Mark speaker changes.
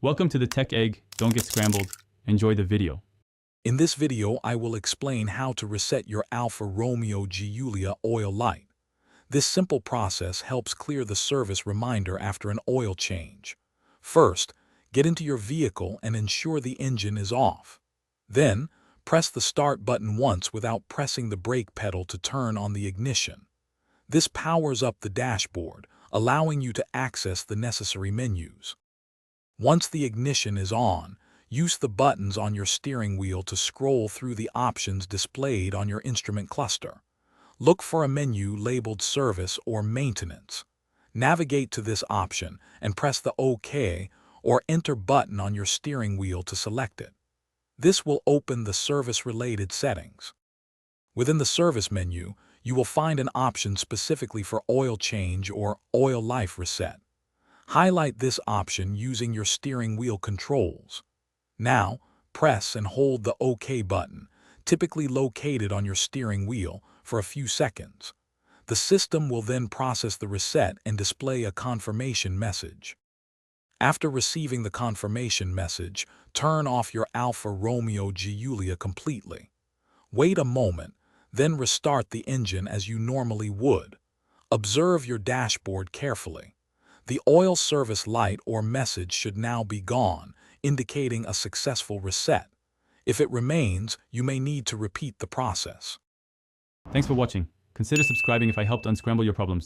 Speaker 1: Welcome to the Tech Egg. Don't get scrambled. Enjoy the video.
Speaker 2: In this video, I will explain how to reset your Alfa Romeo Giulia oil light. This simple process helps clear the service reminder after an oil change. First, get into your vehicle and ensure the engine is off. Then, press the start button once without pressing the brake pedal to turn on the ignition. This powers up the dashboard, allowing you to access the necessary menus. Once the ignition is on, use the buttons on your steering wheel to scroll through the options displayed on your instrument cluster. Look for a menu labeled Service or Maintenance. Navigate to this option and press the OK or Enter button on your steering wheel to select it. This will open the service-related settings. Within the service menu, you will find an option specifically for oil change or oil life reset. Highlight this option using your steering wheel controls. Now, press and hold the OK button, typically located on your steering wheel, for a few seconds. The system will then process the reset and display a confirmation message. After receiving the confirmation message, turn off your Alfa Romeo Giulia completely. Wait a moment, then restart the engine as you normally would. Observe your dashboard carefully. The oil service light or message should now be gone, indicating a successful reset. If it remains, you may need to repeat the process.
Speaker 1: Thanks for watching. Consider subscribing if I helped unscramble your problems.